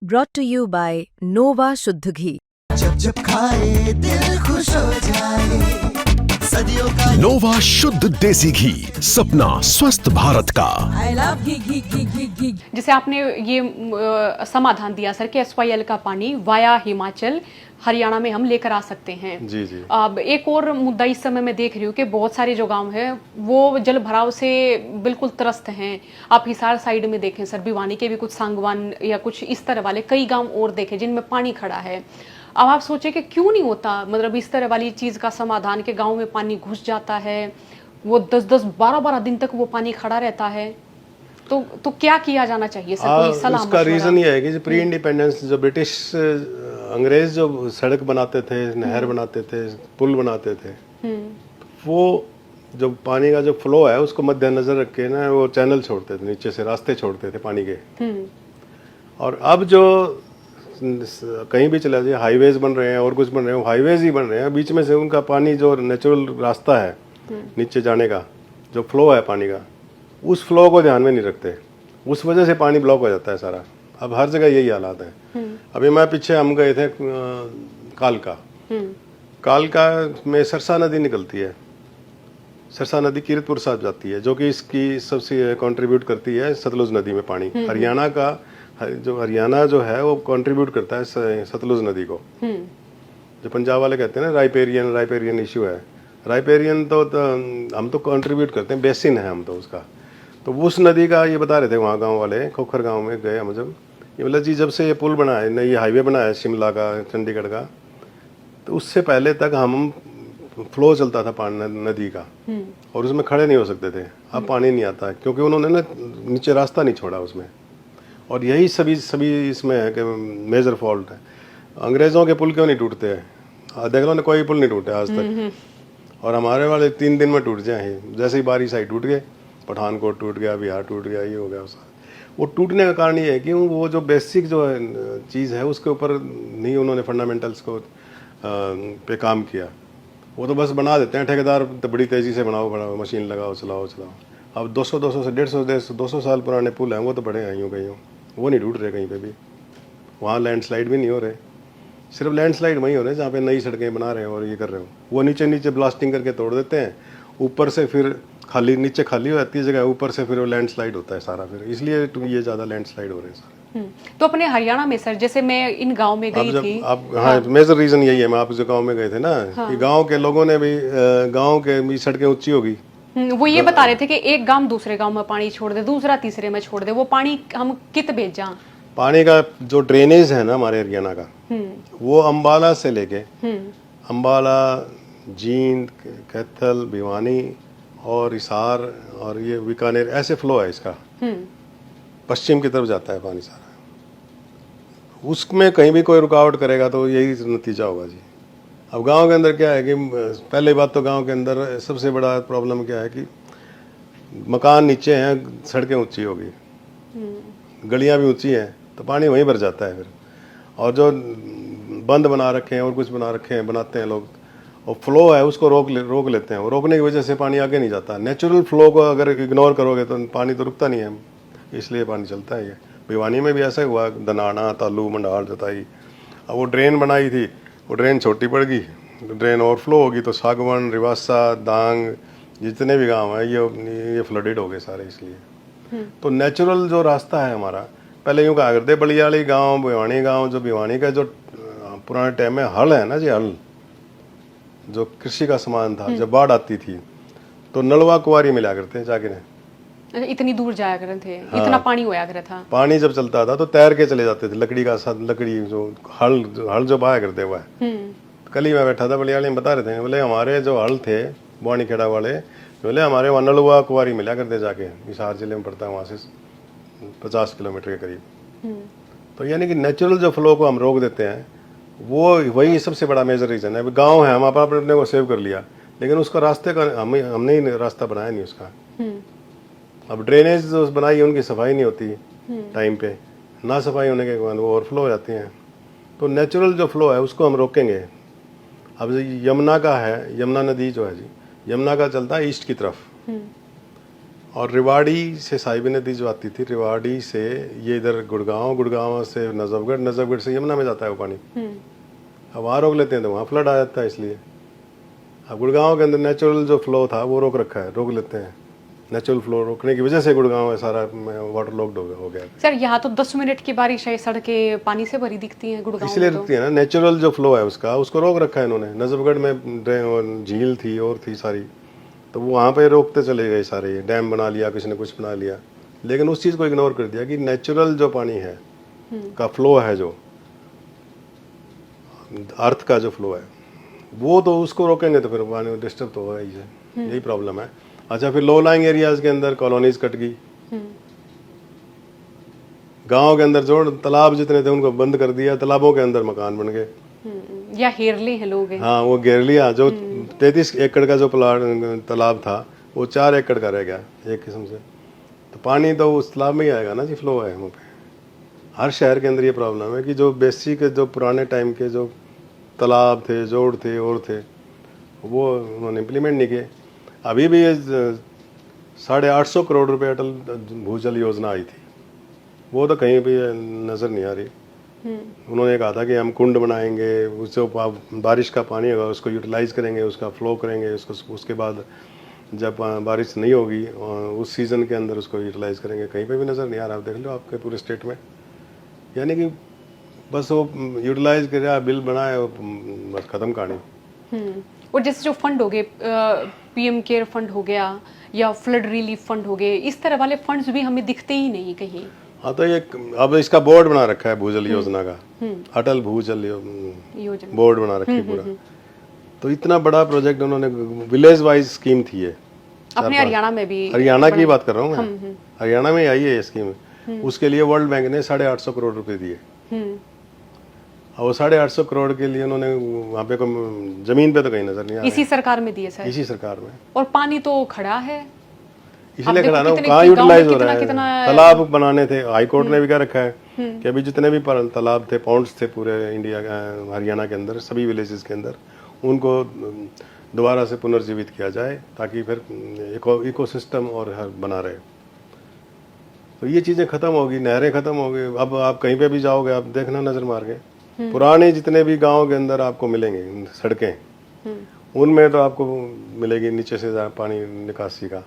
brought to you by Nova शुद्ध घी। जब जब खाए दिल खुश हो जाए, सदियों का नोवा शुद्ध देसी घी, सपना स्वस्थ भारत का। I love घी। जैसे आपने ये समाधान दिया सर कि SYL का पानी वाया हिमाचल हरियाणा में हम लेकर आ सकते हैं। जी जी। अब एक और मुद्दा इस समय मैं देख रही हूँ कि बहुत सारे जो गांव हैं वो जल भराव से बिल्कुल त्रस्त हैं। आप हिसार साइड में देखें सर, भिवानी के भी कुछ सांगवान या कुछ इस तरह वाले कई गांव और देखें जिनमें पानी खड़ा है। अब आप सोचें कि क्यों नहीं होता, मतलब इस तरह वाली चीज़ का समाधान कि गाँव में पानी घुस जाता है, वो 10-10, 12-12 दिन तक वो पानी खड़ा रहता है। तो क्या किया जाना चाहिए सर? कोई सलाह उसका रीज़न ये है कि प्री इंडिपेंडेंस जो ब्रिटिश अंग्रेज जो सड़क बनाते थे, नहर बनाते थे, पुल बनाते थे, वो जो पानी का जो फ्लो है उसको मद्देनजर रख के ना वो चैनल छोड़ते थे, नीचे से रास्ते छोड़ते थे पानी के। और अब जो कहीं भी चला जाए हाईवेज बन रहे हैं और कुछ बन रहे हैं, हाईवेज ही बन रहे हैं, बीच में से उनका पानी जो नेचुरल रास्ता है नीचे जाने का, जो फ्लो है पानी का, उस फ्लो को ध्यान में नहीं रखते, उस वजह से पानी ब्लॉक हो जाता है सारा। अब हर जगह यही हालात है। अभी मैं पीछे हम गए थे कालका में सरसा नदी निकलती है, सरसा नदी कीरतपुर साथ जाती है, जो कि इसकी सबसे कंट्रीब्यूट करती है सतलुज नदी में पानी। हरियाणा जो है वो कंट्रीब्यूट करता है सतलुज नदी को। जो पंजाब वाले कहते हैं ना राइपेरियन इशू है, राइपेरियन तो हम तो कंट्रीब्यूट करते हैं, बेसिन है हम तो उसका। तो उस नदी का ये बता रहे थे वहाँ गांव वाले, खोखर गांव में गए हम जब, ये बोला जी जब से ये पुल बना है, ये हाईवे बना है शिमला का चंडीगढ़ का, तो उससे पहले तक हम फ्लो चलता था पानी नदी का और उसमें खड़े नहीं हो सकते थे। अब पानी नहीं आता है क्योंकि उन्होंने ना नीचे रास्ता नहीं छोड़ा उसमें। और यही सभी इसमें है कि मेजर फॉल्ट है। अंग्रेज़ों के पुल क्यों नहीं टूटते हैं? देख लो ना, कोई पुल नहीं टूटे आज तक, और हमारे वाले 3 दिन में टूट जाए। जैसे ही बारिश आई टूट गए, पठानकोट टूट गया, बिहार टूट गया, ये हो गया उसका। वो टूटने का कारण ये है कि वो जो बेसिक जो चीज़ है उसके ऊपर नहीं उन्होंने फंडामेंटल्स को पे काम किया। वो तो बस बना देते हैं ठेकेदार, तो बड़ी तेज़ी से बनाओ, मशीन लगाओ, चलाओ। अब 200 से 150 200 साल पुराने पुल हैं, वो तो बड़े हैं यूँ, वो नहीं टूट रहे कहीं पे भी। वहाँ लैंडस्लाइड भी नहीं हो रहे, सिर्फ लैंडस्लाइड वहीं हो रहे हैं जहाँ पे नई सड़कें बना रहे हो और ये कर रहे हो। वो नीचे ब्लास्टिंग करके तोड़ देते हैं, ऊपर से फिर नीचे खाली हो जाती है जगह, ऊपर से फिर वो लैंडस्लाइड होता है सारा, फिर इसलिए ये ज़्यादा लैंडस्लाइड हो रहे हैं सारे। तो अपने हरियाणा में सर, जैसे मैं इन गाँव में गई थी। हाँ, मेजर रीज़न यही है। मैं आप जो गाँव में गए थे ना, कि गाँव के लोगों ने भी, गाँव के भी सड़कें ऊँची होगी। वो ये बता रहे थे कि एक गांव दूसरे गांव में पानी छोड़ दे, दूसरा तीसरे में छोड़ दे, वो पानी हम कित भेजा। पानी का जो ड्रेनेज है ना हमारे हरियाणा का, वो अंबाला से लेके अंबाला, जींद, कैथल, भिवानी और हिसार और ये बीकानेर, ऐसे फ्लो है इसका। पश्चिम की तरफ जाता है पानी सारा। उसमें कहीं भी कोई रुकावट करेगा तो यही नतीजा होगा जी। अब गांव के अंदर क्या है कि पहले बात तो गांव के अंदर सबसे बड़ा प्रॉब्लम क्या है कि मकान नीचे हैं, सड़कें ऊंची होगी, गलियां भी ऊंची हैं, तो पानी वहीं भर जाता है फिर। और जो बंद बना रखे हैं और कुछ बना रखे हैं, बनाते हैं लोग, और फ्लो है उसको रोक लेते हैं। रोकने की वजह से पानी आगे नहीं जाता। नेचुरल फ्लो को अगर इग्नोर करोगे तो पानी तो रुकता नहीं है, इसलिए पानी चलता है। ये भिवानी में भी ऐसा ही हुआ, दनाना, तालू, मंडाल, जताई। अब वो ड्रेन बनाई थी, वो ड्रेन छोटी पड़ गई, ड्रेन ओवरफ्लो होगी तो सागवन, रिवासा, दांग, जितने भी गांव हैं ये फ्लडेड हो गए सारे। इसलिए तो नेचुरल जो रास्ता है हमारा, पहले यूँ कहा करते बलियाली गांव, भिवानी गांव, जो भिवानी का जो पुराने टाइम में हल है ना जी, हल जो कृषि का सामान था, जब बाढ़ आती थी तो नलवा कुंवारी मिला करते जाके ने। इतनी दूर जाया करते थे। हाँ। इतना पानी होया करता था। पानी जब चलता था तो तैर के चले जाते थे, लकड़ी का साथ, लकड़ी जो हल जो बाया करते हुआ है। कल ही मैं बैठा था बलियाली में, बता रहे थे, बोले हमारे जो हल थे बुआनी खेड़ा वाले, बोले हमारे वहाँ नलवा कुंवारी मिला करते जाके, हिसार जिले में पड़ता है, वहाँ से 50 किलोमीटर के करीब। तो यानी कि नेचुरल जो फ्लो को हम रोक देते हैं, वो वही सबसे बड़ा मेजर रीज़न है। गांव है, हम अपने को सेव कर लिया, लेकिन उसका रास्ते का हमने ही रास्ता बनाया नहीं उसका। अब ड्रेनेज जो बनाई है उनकी सफाई नहीं होती टाइम पे, ना सफाई होने के बाद वो ओवरफ्लो हो जाती हैं। तो नेचुरल जो फ्लो है उसको हम रोकेंगे। अब यमुना का है, यमुना नदी जो है जी, यमुना का चलता है ईस्ट की तरफ, और रेवाड़ी से साहिबी नदी जो आती थी, रेवाड़ी से ये इधर गुड़गांव, गुड़गांव से नजफगढ़, नजफगढ़ से यमुना में जाता है वो पानी। अब वहाँ रोक लेते हैं तो वहाँ फ्लड आ जाता है। इसलिए अब गुड़गांव के अंदर नेचुरल जो फ्लो था वो रोक रखा है, रोक लेते हैं। नेचुरल फ्लो रोकने की वजह से गुड़गांव में सारा वाटर लॉक्ड हो गया। सर यहाँ तो 10 मिनट की बारिश है, सड़कें पानी से भरी दिखती हैं गुड़गांव इसलिए में रुकती है ना, नेचुरल जो फ्लो है उसका, उसको रोक रखा है इन्होंने। नजफगढ़ में झील थी और थी सारी, तो वो वहाँ पे रोकते चले गए सारे, डैम बना लिया, किसी ने कुछ बना लिया, लेकिन उस चीज़ को इग्नोर कर दिया कि नेचुरल जो पानी है का फ्लो है, जो अर्थ का जो फ्लो है, वो तो उसको रोकेंगे तो फिर पानी डिस्टर्ब तो होगा ही है। यही प्रॉब्लम है। अच्छा, फिर लो लाइंग एरियाज के अंदर कॉलोनीज कट गई, गांव के अंदर जो तालाब जितने थे उनको बंद कर दिया, तालाबों के अंदर मकान बन गए। या हेरले हैं लोग हैं। हाँ, वो घेर लिया। जो 33 एकड़ का जो प्लाट तालाब था वो 4 एकड़ का रह गया एक किस्म से। तो पानी तो उस तालाब में ही आएगा ना जी, फ्लो है वहाँ पे। हर शहर के अंदर ये प्रॉब्लम है कि जो बेसिक जो पुराने टाइम के जो तालाब थे, जोड़ थे और थे, वो उन्होंने इम्प्लीमेंट नहीं किए। अभी भी 850 करोड़ रुपए अटल भूजल योजना आई थी, वो तो कहीं भी नज़र नहीं आ रही। उन्होंने कहा था कि हम कुंड बनाएंगे, उससे बारिश का पानी होगा उसको यूटिलाइज करेंगे, उसका फ्लो करेंगे, उसके बाद जब बारिश नहीं होगी उस सीज़न के अंदर उसको यूटिलाइज करेंगे। कहीं पे भी नज़र नहीं आ रहा। आप देख लो आपके पूरे स्टेट में, यानी कि बस वो यूटिलाइज कर बिल बनाए, बस ख़त्म कहानी। और जैसे जो फंड हो गए, पीएम केयर फंड हो गया या फ्लड रिलीफ फंड हो गए, इस तरह वाले फंड्स भी हमें दिखते ही नहीं कहीं। हाँ, तो ये अब इसका बोर्ड बना रखा है भूजल योजना का, अटल भूजल योजना बोर्ड बना रखी है पूरा। तो इतना बड़ा प्रोजेक्ट उन्होंने, विलेज वाइज स्कीम थी ये। अपने हरियाणा में भी, हरियाणा की बात कर रहा हूँ मैं, हरियाणा में आई है ये स्कीम। उसके लिए वर्ल्ड बैंक ने 850 करोड़ रुपए दिए। और 850 करोड़ के लिए उन्होंने वहाँ पे जमीन पे तो कहीं नजर नहीं आ रहा। इसी सरकार में दिए सर? इसी सरकार में। और पानी तो खड़ा है, इसलिए खड़ा ना, कहाँ यूटिलाइज हो रहा है। तालाब बनाने थे, हाई कोर्ट ने भी कह रखा है कि अभी जितने भी तालाब थे, पॉन्ड्स थे पूरे इंडिया हरियाणा के अंदर, सभी विलेजेस के अंदर, उनको दोबारा से पुनर्जीवित किया जाए ताकि फिर इकोसिस्टम और बना रहे। तो ये चीज़ें खत्म होगी, नहरें खत्म हो गई। अब आप कहीं पे भी जाओगे, आप देखना नजर मार के, पुराने जितने भी गांव के अंदर आपको मिलेंगे सड़कें, उनमें तो आपको मिलेगी नीचे से पानी निकासी का।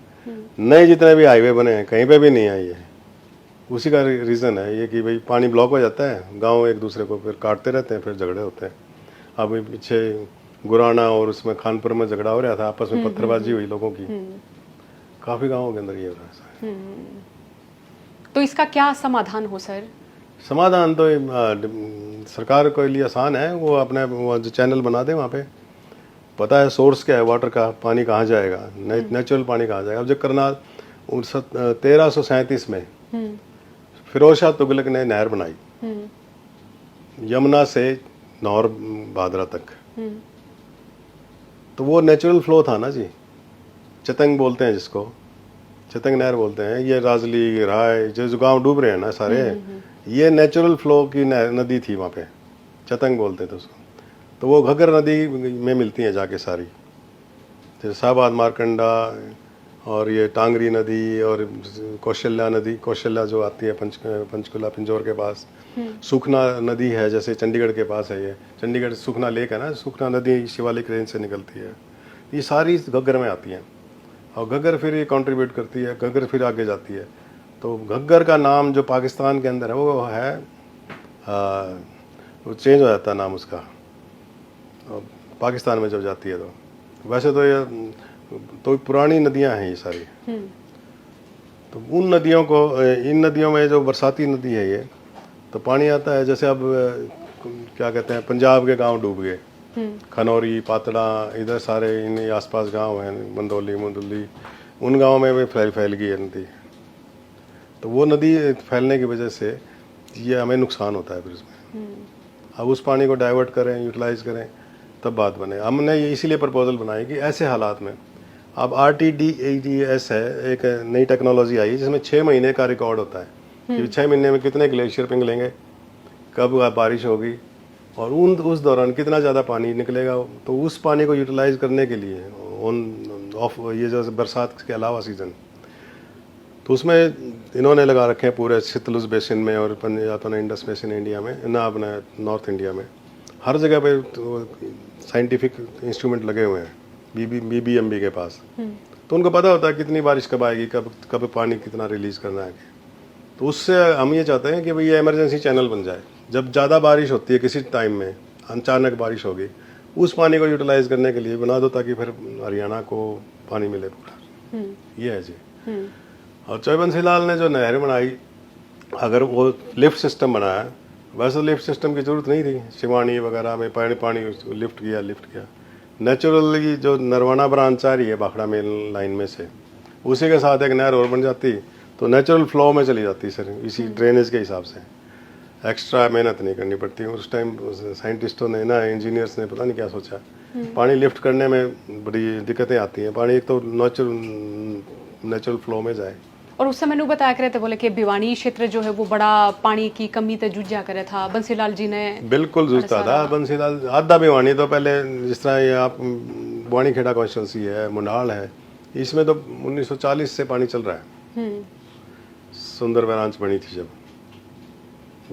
नए जितने भी हाईवे बने हैं कहीं पे भी नहीं आई है। उसी का रीज़न है ये कि भाई पानी ब्लॉक हो जाता है, गांव एक दूसरे को फिर काटते रहते हैं, फिर झगड़े होते हैं। अब पीछे गुराना और उसमें खानपुर में झगड़ा हो रहा था, आपस में पत्थरबाजी हुई लोगों की। काफ़ी गाँवों के अंदर ये हो रहा है। तो इसका क्या समाधान हो सर? समाधान तो सरकार के लिए आसान है, वो अपने जो चैनल बना दे, वहाँ पे पता है सोर्स क्या है वाटर का, पानी कहाँ जाएगा, नेचुरल पानी कहाँ जाएगा। अब जो करनाल 1337 में फिरोज शाह तुगलक ने नहर बनाई यमुना से नौर भादरा तक, तो वो नेचुरल फ्लो था ना जी। चतंग बोलते हैं जिसको, चतंग नहर बोलते हैं। ये राजली, राय, जो गांव डूब रहे हैं ना सारे, ये नेचुरल फ्लो की नदी थी वहाँ पे, चतंग बोलते थे उसको। तो वो घग्गर नदी में मिलती हैं जाके सारी, जैसे शाहबाद, मारकंडा और ये टांगरी नदी और कौशल्या नदी, कौशल्या जो आती है पंचकुला पिंजौर के पास। सुखना नदी है जैसे चंडीगढ़ के पास है, ये चंडीगढ़ सुखना लेक है ना, सुखना नदी शिवालिक रेंज से निकलती है। ये सारी घग्गर में आती हैं और घग्गर फिर ये कंट्रीब्यूट करती है, घग्गर फिर आगे जाती है। तो घग्गर का नाम जो पाकिस्तान के अंदर है वो है, वो चेंज हो जाता है नाम उसका पाकिस्तान में जब जाती है। तो वैसे तो ये तो पुरानी नदियां हैं ये सारी। तो उन नदियों को, इन नदियों में जो बरसाती नदी है ये, तो पानी आता है। जैसे अब क्या कहते हैं, पंजाब के गांव डूब गए, खनौरी, पातड़ा, इधर सारे इन आसपास गांव हैं, मंदोली, मुंदुली, उन गांवों में भी फैल गई है नदी। तो वो नदी फैलने की वजह से ये हमें नुकसान होता है फिर इसमें। अब उस पानी को डाइवर्ट करें, यूटिलाइज करें, तब बात बने। हमने ये इसीलिए प्रपोजल बनाई कि ऐसे हालात में अब RTDS है, एक नई टेक्नोलॉजी आई है जिसमें 6 महीने का रिकॉर्ड होता है कि 6 महीने में कितने ग्लेशियर पिघलेंगे, कब बारिश होगी और उस दौरान कितना ज़्यादा पानी निकलेगा। तो उस पानी को यूटिलाइज करने के लिए ये जो बरसात के अलावा सीज़न, तो उसमें इन्होंने लगा रखे हैं पूरे सतलुज बेसिन में और अपना इंडस बेसिन इंडिया में ना अपना नॉर्थ इंडिया में हर जगह पे साइंटिफिक इंस्ट्रूमेंट लगे हुए हैं BBMB के पास। तो उनको पता होता है कितनी बारिश कब आएगी, कब पानी कितना रिलीज करना है। तो उससे हम ये चाहते हैं कि भाई ये इमरजेंसी चैनल बन जाए। जब ज़्यादा बारिश होती है किसी टाइम में, अचानक बारिश होगी, उस पानी को यूटिलाइज करने के लिए बना दो ताकि फिर हरियाणा को पानी मिले पूरा। ये है जी। और चौबंसी लाल ने जो नहर बनाई, अगर वो लिफ्ट सिस्टम बनाया, वैसे लिफ्ट सिस्टम की जरूरत नहीं थी। शिवानी वगैरह में पानी लिफ्ट किया। नेचुरली जो नरवाना ब्रांच आ रही है भाखड़ा मेन लाइन में से, उसी के साथ एक नहर और बन जाती तो नेचुरल फ्लो में चली जाती सर, इसी ड्रेनेज के हिसाब से। एक्स्ट्रा मेहनत नहीं करनी पड़ती। उस टाइम साइंटिस्टों ने ना, इंजीनियर्स ने पता नहीं क्या सोचा, पानी लिफ्ट करने में बड़ी दिक्कतें आती हैं। पानी एक तो नेचुरल फ्लो में जाए। और उस समय नु बताया करे थे, बोले कि भिवानी क्षेत्र जो है वो बड़ा पानी की कमी ते जूझा करे था। बंसीलाल जी ने बिल्कुल जूझता था। बंसीलाल आधा भिवानी तो पहले, जिस तरह ये आप बुआनी खेड़ा कॉन्स्टिट्यूंसी है, मुंडाल है, इसमें तो 1940 से पानी चल रहा है। सुंदर ब्रांच बनी थी जब।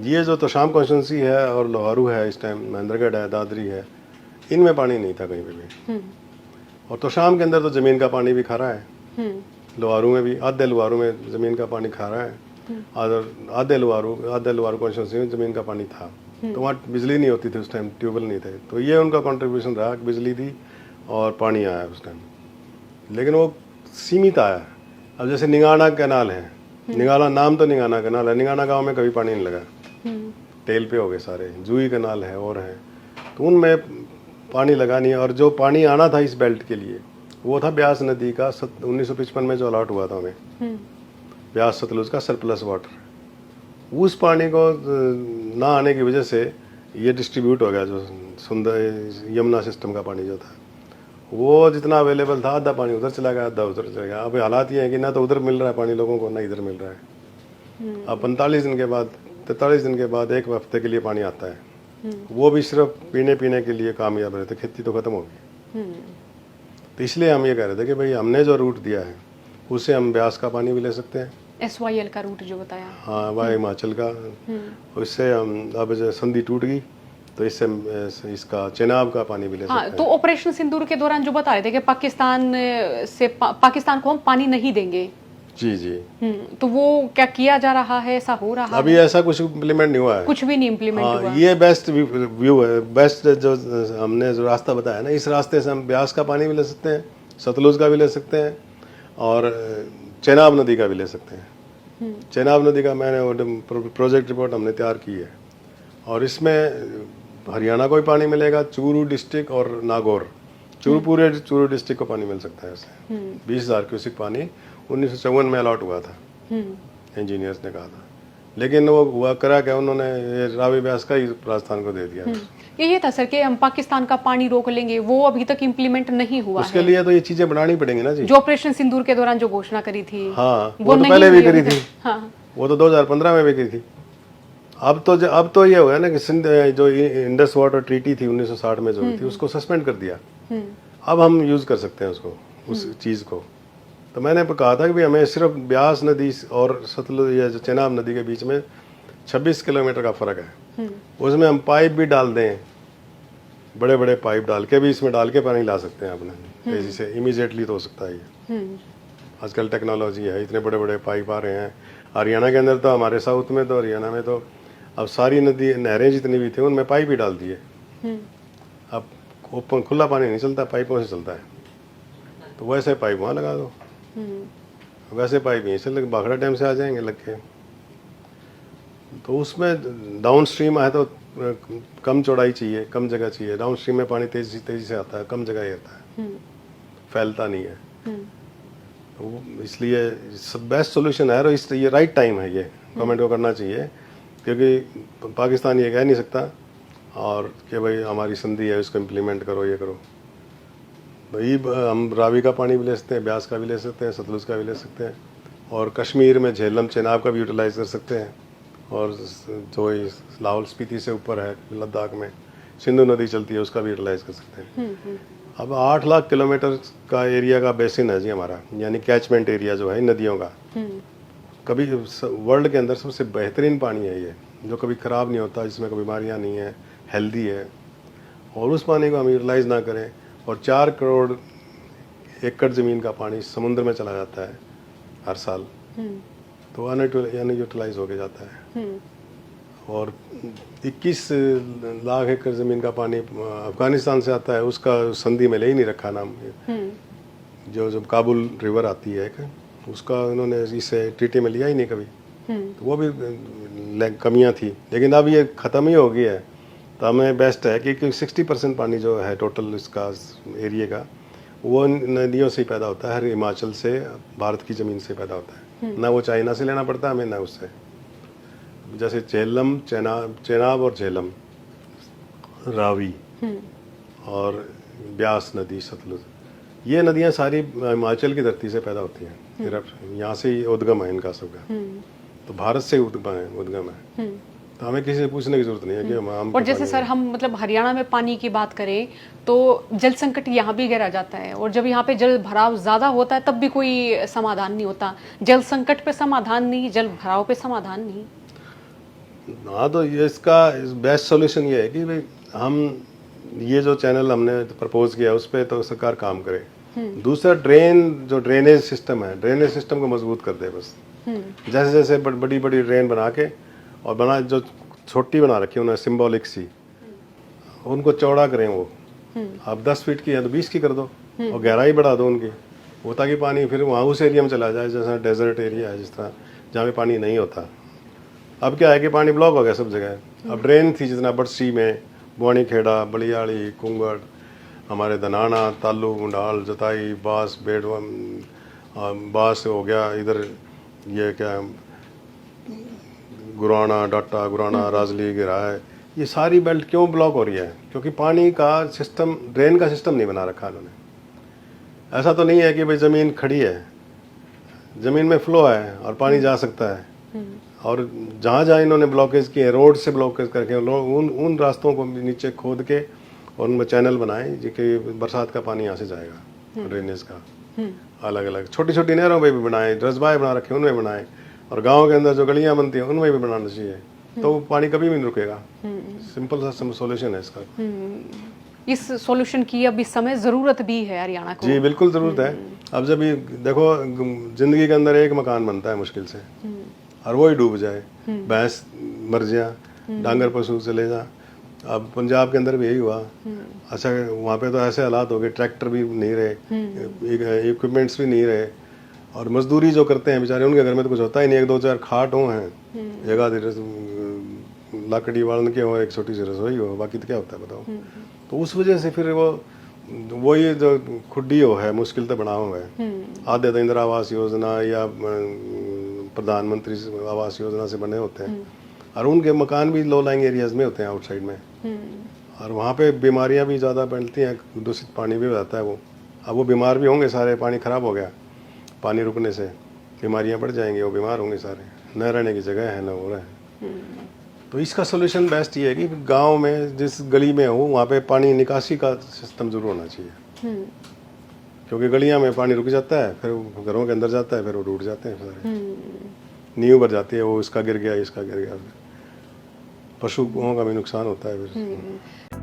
ये जो तोशाम कॉन्स्टिट्यूंसी है और लोहारू है, इस टाइम महेंद्रगढ़ है, दादरी है, इनमें पानी नहीं था कहीं पे भी। और तोशाम के अंदर तो जमीन का पानी भी खारा है। लोहारू में भी, आधे लोहारू में जमीन का पानी खारा है। आधे लोहारू कॉन्स्टिट्यूंसी में जमीन का पानी था। तो वहाँ बिजली नहीं होती थी उस टाइम, ट्यूबवेल नहीं थे। तो ये उनका कंट्रीब्यूशन रहा, बिजली दी और पानी आया उस टाइम। लेकिन वो सीमित आया। अब जैसे निगाना कैनाल है, निगाना नाम तो निगाना कैनाल है, निगाना गांव में कभी पानी नहीं लगा, टेल पे हो गए सारे। जूही कैनाल है और है, तो उनमें पानी लगा नहीं। और जो पानी आना था इस बेल्ट के लिए, वो था ब्यास नदी का 1955 में जो अलॉट हुआ था हमें, ब्यास सतलुज का सरप्लस वाटर। उस पानी को ना आने की वजह से ये डिस्ट्रीब्यूट हो गया। जो सुंदर यमुना सिस्टम का पानी जो था, वो जितना अवेलेबल था, आधा पानी उधर चला गया, आधा उधर चला गया। अब हालात ये है कि ना तो उधर मिल रहा है पानी लोगों को, ना इधर मिल रहा है। अब 45 दिन के बाद, 43 दिन के बाद, एक हफ्ते के लिए पानी आता है। वो भी सिर्फ पीने के लिए कामयाब रहते, खेती तो खत्म होगी। तो इसलिए हम ये कह रहे थे कि भाई हमने जो रूट दिया है उससे हम ब्यास का पानी भी ले सकते हैं, SYL का रूट जो बताया। हाँ, वह हिमाचल का। उससे हम अब जो संधि टूट गई तो इससे इसका चेनाब का पानी भी ले सकते हैं। तो ऑपरेशन सिंदूर के दौरान जो बता रहे थे कि पाकिस्तान को हम पानी नहीं देंगे। जी। तो वो क्या किया जा रहा है, ऐसा हो रहा अभी है? ऐसा कुछ इम्प्लीमेंट नहीं हुआ है, कुछ भी नहीं इम्प्लीमेंट हुआ। ये बेस्ट व्यू है, बेस्ट जो हमने जो रास्ता बताया ना, इस रास्ते से हम ब्यास का पानी भी ले सकते हैं, सतलुज का भी ले सकते हैं और चेनाब नदी का भी ले सकते हैं। चेनाब नदी का मैंने प्रोजेक्ट रिपोर्ट हमने तैयार की है और इसमें हरियाणा को भी पानी मिलेगा, चूरू डिस्ट्रिक्ट और नागौर। पूरे चूरू डिस्ट्रिक्ट को पानी मिल सकता है इससे। 20,000 क्यूसिक पानी 1954 में अलॉट हुआ था, इंजीनियर्स ने कहा था। लेकिन वो हुआ करा क्या, उन्होंने ये रावी ब्यास का ही राजस्थान को दे दिया। ये था सर कि हम पाकिस्तान का पानी रोक लेंगे, वो अभी तक इम्प्लीमेंट नहीं हुआ उसके है। लिए तो ये चीजें बनानी पड़ेंगी ना जी। जो ऑपरेशन सिंदूर के दौरान जो घोषणा करी थी, हाँ, वो तो पहले भी करी थी। हाँ। वो तो 2015 में भी करी थी। अब तो ये हुआ ना कि सिंध जो इंडस वाटर ट्रीटी थी 1960 में जो हुई थी, उसको सस्पेंड कर दिया। अब हम यूज कर सकते हैं उसको, उस चीज को। तो मैंने कहा था कि भाई हमें सिर्फ ब्यास नदी और सतलुज या जो चेनाब नदी के बीच में 26 किलोमीटर का फर्क है। उसमें हम पाइप भी डाल दें, बड़े बड़े पाइप डाल के भी इसमें डाल के पानी ला सकते हैं अपने तेजी से, इमीडिएटली तो हो सकता है ये। आजकल टेक्नोलॉजी है, इतने बड़े बड़े पाइप आ रहे हैं। हरियाणा के अंदर तो, हमारे साउथ में तो, हरियाणा में तो अब सारी नदी नहरें जितनी भी थी उनमें पाइप ही डाल दिए। अब ओपन खुला पानी नहीं चलता, पाइपों से चलता है। तो वैसे पाइप वहाँ लगा दो, वैसे पाइप यहीं से लग, भाखड़ा डैम से आ जाएंगे लग के। तो उसमें डाउन स्ट्रीम आए तो कम चौड़ाई चाहिए, कम जगह चाहिए। डाउन स्ट्रीम में पानी तेजी से आता है, कम जगह ही आता है, फैलता नहीं है। तो इसलिए बेस्ट सोल्यूशन है और ये राइट टाइम है, ये गवर्नमेंट को करना चाहिए। क्योंकि पाकिस्तान ये कह नहीं सकता और कि भाई हमारी संधि है उसको इम्प्लीमेंट करो, ये करो। भाई हम रावी का पानी भी ले सकते हैं, ब्यास का भी ले सकते हैं, सतलुज का भी ले सकते हैं और कश्मीर में झेलम चेनाब का भी यूटिलाइज कर सकते हैं। और जो लाहौल स्पीति से ऊपर है लद्दाख में सिंधु नदी चलती है, उसका भी यूटिलाइज कर सकते हैं। अब 8 लाख किलोमीटर का एरिया का बेसिन है जी हमारा, यानी कैचमेंट एरिया जो है नदियों का। कभी वर्ल्ड के अंदर सबसे बेहतरीन पानी है ये, जो कभी ख़राब नहीं होता, जिसमें कोई बीमारियाँ नहीं है, हेल्दी है, और उस पानी को हम यूटिलाइज़ ना करें और 4 करोड़ एकड़ ज़मीन का पानी समुद्र में चला जाता है हर साल, तो अनयूटिलाइज होके जाता है। और 21 लाख एकड़ ज़मीन का पानी अफगानिस्तान से आता है, उसका संधि में ले ही नहीं रखा नाम। जो जब काबुल रिवर आती है उसका उन्होंने इसे ट्रीटी में लिया ही नहीं कभी, तो वो भी कमियां थी, लेकिन अब ये ख़त्म ही हो गई है। तो हमें बेस्ट है कि 60% पानी जो है टोटल इसका एरिया का, वो नदियों से ही पैदा होता है, हर हिमाचल से, भारत की ज़मीन से पैदा होता है, ना वो चाइना से लेना पड़ता है हमें, ना उससे। जैसे झेलम, चेनाब और झेलम, रावी और ब्यास नदी, सतलुज, ये नदियाँ सारी हिमाचल की धरती से पैदा होती हैं, यहाँ से ही उद्गम है इनका सबका, तो भारत से उद्गम है। तो हमें किसी से पूछने की जरूरत नहीं है कि हम और जैसे सर हम मतलब हरियाणा में पानी की बात करें तो जल संकट यहाँ भी गहरा जाता है, और जब यहाँ पे जल भराव ज़्यादा होता है तब भी कोई समाधान नहीं होता। जल संकट पे समाधान नहीं, जल भराव पे समाधान नहीं। हाँ, तो ये इसका बेस्ट सॉल्यूशन ये है कि भाई हम ये जो चैनल हमने प्रपोज किया उस पर तो सरकार काम करे। दूसरा जो ड्रेनेज सिस्टम है, ड्रेनेज सिस्टम को मजबूत कर दे बस। जैसे जैसे बड़ी बड़ी ड्रेन बना के, और जो छोटी बना रखी है उन्होंने सिंबॉलिक सी, उनको चौड़ा करें वो, आप 10 फीट की है तो 20 की कर दो, और गहराई बढ़ा दो उनकी, वो ताकि पानी फिर वहाँ उस एरिया में चला जाए, जैसा डेजर्ट एरिया है जिस तरह, जहाँ पे पानी नहीं होता। अब क्या है कि पानी ब्लॉक हो गया सब जगह। अब ड्रेन थी जितना बड़सी में, बुआनी खेड़ा, बलियाड़ी, कुंगड़, हमारे धनाना, तालू, गुंडाल, जताई, बास, बेडवा, बास हो गया इधर, ये क्या गुराना, डाटा, गुराना, राजली, गिराए, ये सारी बेल्ट क्यों ब्लॉक हो रही है? क्योंकि पानी का सिस्टम, ड्रेन का सिस्टम नहीं बना रखा उन्होंने। ऐसा तो नहीं है कि भाई ज़मीन खड़ी है, ज़मीन में फ्लो है और पानी जा सकता है, और जहाँ जहाँ इन्होंने ब्लॉकेज किए, रोड से ब्लॉकेज करके उन रास्तों को नीचे खोद के और उनमें चैनल बनाए जिसके बरसात का पानी यहाँ से जाएगा, ड्रेनेज का। अलग अलग छोटी छोटी नहरों में भी बनाए, रसबाएँ बना रखे उनमें बनाए, और गांव के अंदर जो गलियां बनती हैं उनमें भी बनाना चाहिए, तो पानी कभी भी नहीं रुकेगा। सिंपल सा सोल्यूशन है इसका। इस सॉल्यूशन की अब इस समय ज़रूरत भी है हरियाणा को। जी बिल्कुल ज़रूरत है। अब जब ये देखो, जिंदगी के अंदर एक मकान बनता है मुश्किल से, और वो ही डूब जाए, भैंस मर जाए, डांगर पशु चले जा। अब पंजाब के अंदर भी यही हुआ। अच्छा, वहाँ पे तो ऐसे हालात हो गए, ट्रैक्टर भी नहीं रहे, इक्विपमेंट्स भी नहीं रहे, और मजदूरी जो करते हैं बेचारे, उनके घर में तो कुछ होता ही नहीं। 1-2-4 खाट हो हैं, जगह लकड़ी वालन के हो, एक छोटी सी रसोई हो, बाकी तो क्या होता है बताओ। तो उस वजह से फिर वही जो खुड्डी हो है, मुश्किल तो बना हुआ है। आधे तो इंदिरा आवास योजना या प्रधानमंत्री आवास योजना से बने होते हैं, और उनके मकान भी लो लाइंग एरियाज में होते हैं, आउटसाइड में, और वहाँ पे बीमारियाँ भी ज़्यादा फैलती हैं, दूषित पानी भी आता है वो। अब वो बीमार भी होंगे सारे, पानी ख़राब हो गया, पानी रुकने से बीमारियां बढ़ जाएंगी, वो बीमार होंगे सारे, न रहने की जगह है, न हो रहा है। तो इसका सोल्यूशन बेस्ट ये है कि गांव में जिस गली में हो वहाँ पे पानी निकासी का सिस्टम जरूर होना चाहिए, क्योंकि गलियां में पानी रुक जाता है, फिर घरों के अंदर जाता है, फिर वो टूट जाते हैं सारे, नींव भर जाती है, वो इसका गिर गया, इसका गिर गया, पशुओं का भी नुकसान होता है फिर।